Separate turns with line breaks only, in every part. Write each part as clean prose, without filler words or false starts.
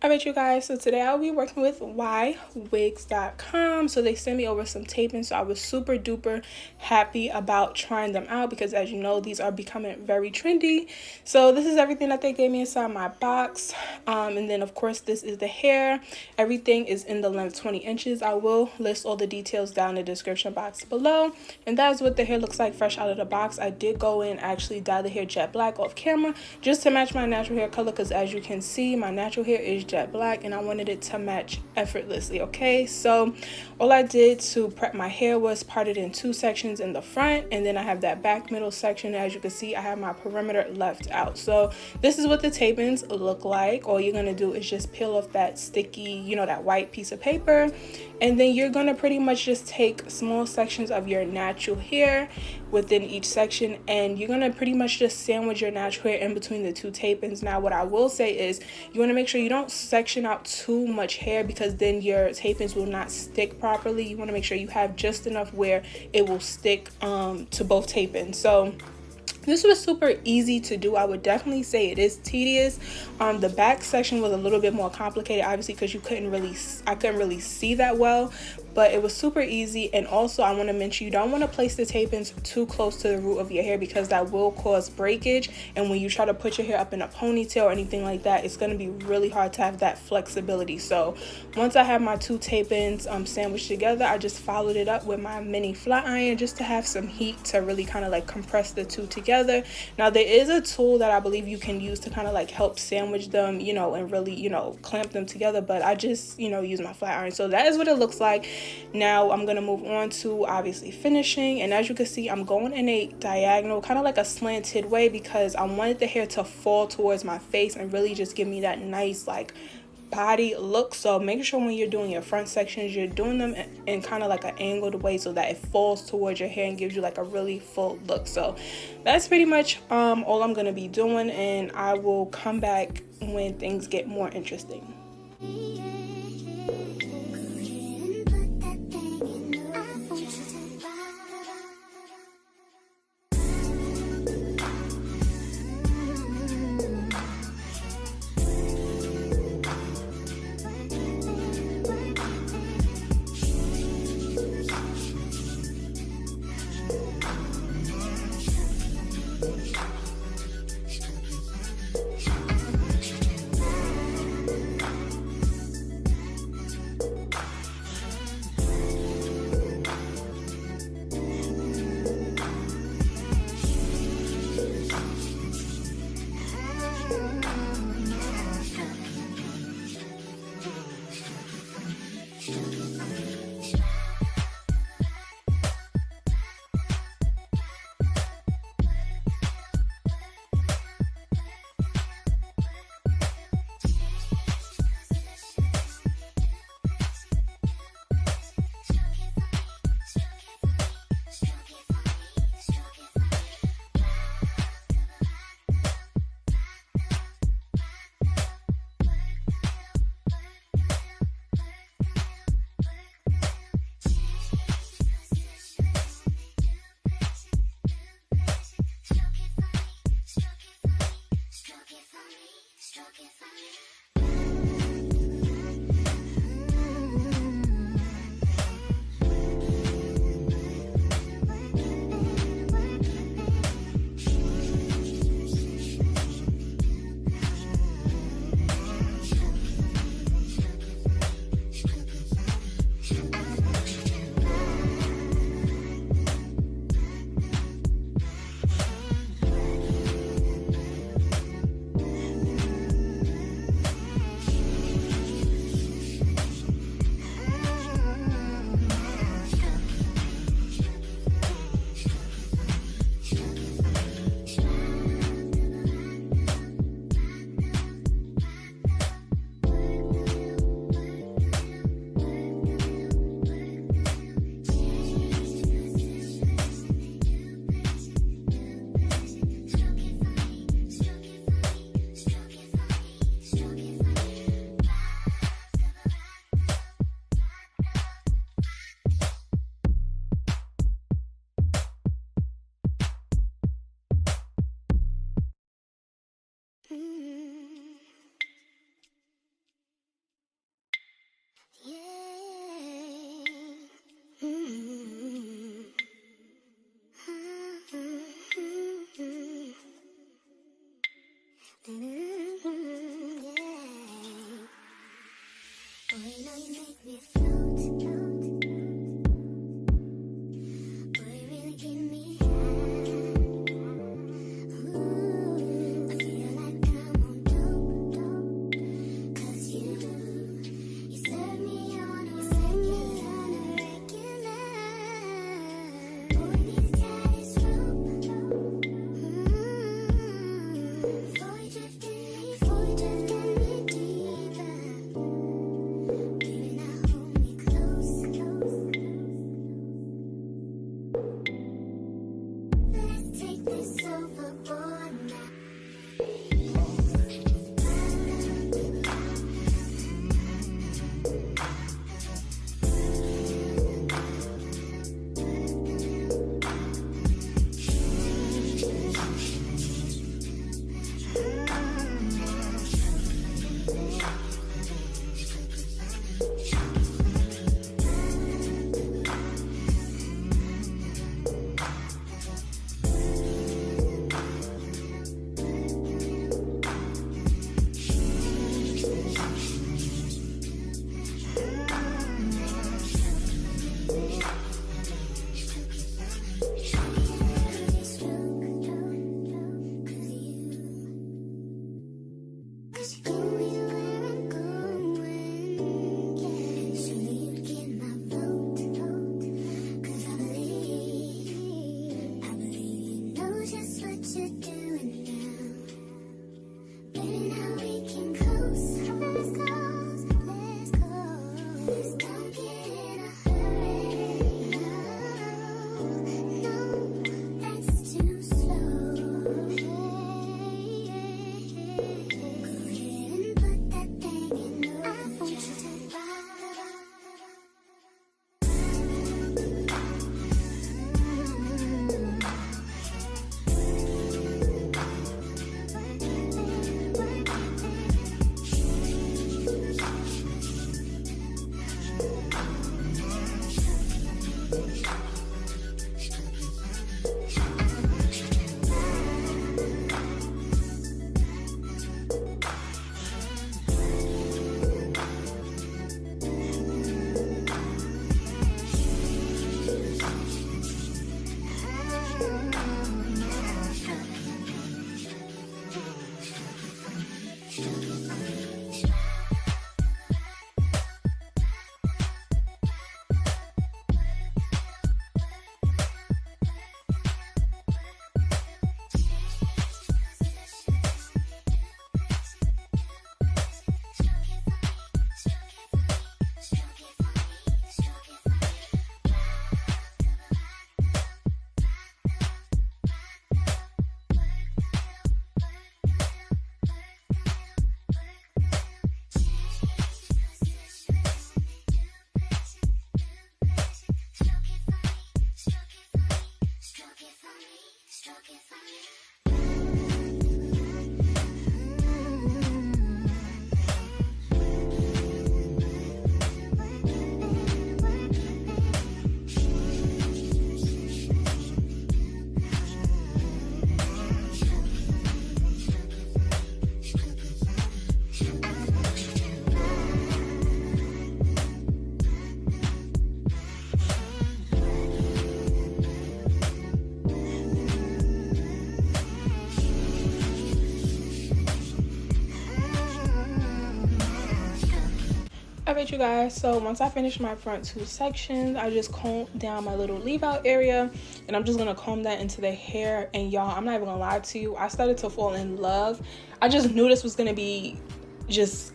Alright you guys, so today I'll be working with Ywigs.com. So they sent me over some taping, so I was super duper happy about trying them out because as you know, these are becoming very trendy. So this is everything that they gave me inside my box. And then of course this is the hair. Everything is in the length 20 inches. I will list all the details down in the description box below. And that is what the hair looks like fresh out of the box. I did go in actually dye the hair jet black off camera just to match my natural hair color because as you can see, my natural hair is jet black and I wanted it to match effortlessly. Okay, so all I did to prep my hair was part it in two sections in the front, and then I have that back middle section. As you can see, I have my perimeter left out. So this is what the tapings look like. All you're gonna do is just peel off that sticky, that white piece of paper, and then you're gonna pretty much just take small sections of your natural hair within each section, and you're gonna pretty much just sandwich your natural hair in between the two tapings. Now what I will say is you want to make sure you don't section out too much hair because then your tapings will not stick properly. You want to make sure you have just enough where it will stick to both tapings. So this was super easy to do. I would definitely say it is tedious. The back section was a little bit more complicated, obviously, because I couldn't really see that well, but it was super easy. And also I want to mention, you don't want to place the tapings too close to the root of your hair because that will cause breakage, and when you try to put your hair up in a ponytail or anything like that, it's going to be really hard to have that flexibility. So once I have my two tapings sandwiched together, I just followed it up with my mini flat iron just to have some heat to really kind of like compress the two together. Now there is a tool that I believe you can use to kind of like help sandwich them, and really clamp them together, but I just use my flat iron. So that is what it looks like. Now I'm gonna move on to obviously finishing, and as you can see, I'm going in a diagonal, kind of like a slanted way, because I wanted the hair to fall towards my face and really just give me that nice like body look. So make sure when you're doing your front sections, you're doing them in kind of like an angled way so that it falls towards your hair and gives you like a really full look. So that's pretty much all I'm gonna be doing, and I will come back when things get more interesting. Alright you guys, so once I finish my front two sections, I just combed down my little leave out area, and I'm just gonna comb that into the hair. And y'all, I'm not even gonna lie to you, I started to fall in love. I just knew this was gonna be just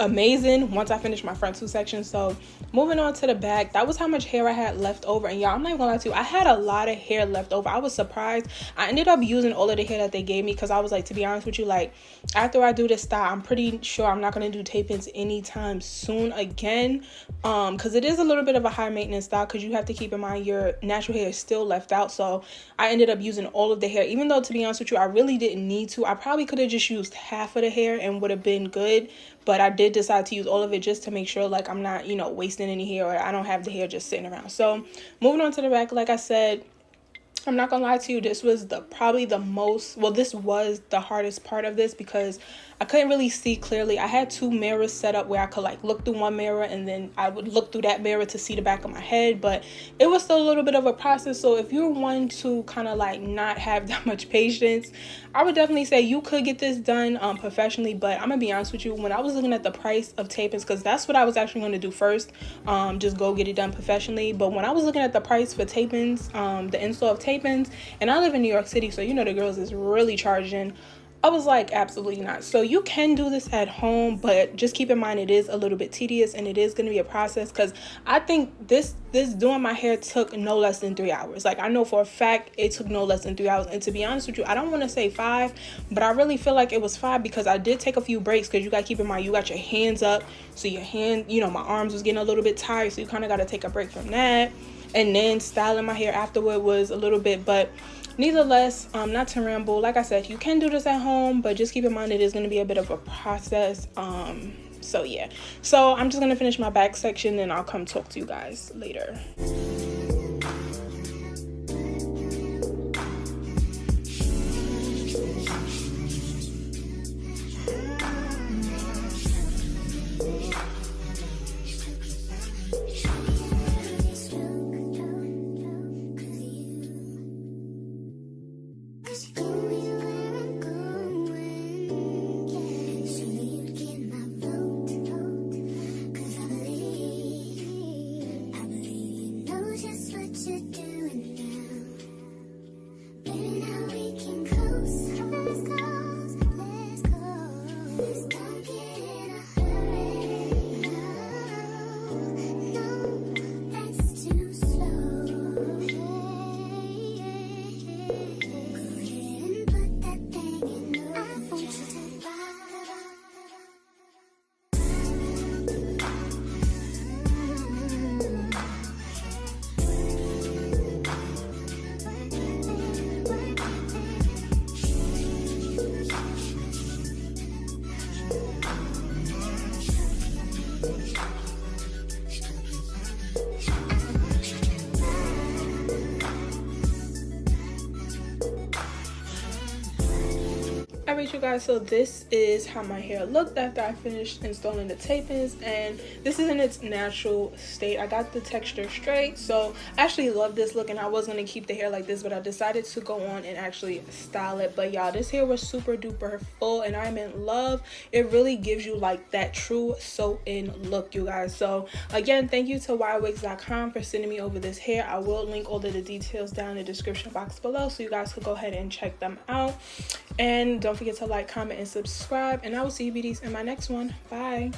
amazing once I finished my front two sections. So moving on to the back, that was how much hair I had left over. And y'all, I'm not even gonna lie to you, I had a lot of hair left over. I was surprised. I ended up using all of the hair that they gave me because I was like, to be honest with you, like after I do this style, I'm pretty sure I'm not gonna do tape-ins anytime soon again, because it is a little bit of a high maintenance style, because you have to keep in mind your natural hair is still left out. So I ended up using all of the hair, even though, to be honest with you, I really didn't need to. I probably could have just used half of the hair and would have been good, but I did decide to use all of it just to make sure like I'm not, you know, wasting any hair, or I don't have the hair just sitting around. So moving on to the back, like I said, I'm not gonna lie to you, this was probably the most, well, this was the hardest part of this because I couldn't really see clearly. I had two mirrors set up where I could like look through one mirror and then I would look through that mirror to see the back of my head, but it was still a little bit of a process. So if you're one to kind of like not have that much patience, I would definitely say you could get this done professionally. But I'm gonna be honest with you, when I was looking at the price of tape-ins, because that's what I was actually going to do first, just go get it done professionally. But when I was looking at the price for tape-ins, the install of tape-ins, and I live in New York City, so you know the girls is really charging, I was like, absolutely not. So you can do this at home, but just keep in mind it is a little bit tedious and it is going to be a process, because I think this doing my hair took no less than 3 hours. Like I know for a fact it took no less than 3 hours. And to be honest with you, I don't want to say 5, but I really feel like it was 5 because I did take a few breaks, because you got to keep in mind you got your hands up, so your hand, you know, my arms was getting a little bit tired, so you kind of got to take a break from that. And then styling my hair afterward was a little bit, but nevertheless, not to ramble, like I said, you can do this at home, but just keep in mind it is going to be a bit of a process. So yeah, so I'm just going to finish my back section and I'll come talk to you guys later.
should do it now. Baby, now we can close. Let's close, let's close. Let's don't get in a hurry. No, that's too slow. Go ahead and put that thing in motion. I want you to ride.
Alright you guys, so this is how my hair looked after I finished installing the tape-ins, and this is in its natural state. I got the texture straight, so I actually love this look, and I was going to keep the hair like this, but I decided to go on and actually style it. But y'all, this hair was super duper full and I'm in love. It really gives you like that true sew-in look, you guys. So again, thank you to Ywigs.com for sending me over this hair. I will link all of the details down in the description box below, so you guys could go ahead and check them out. And don't forget to like, comment, and subscribe. And I will see you beauties in my next one. Bye.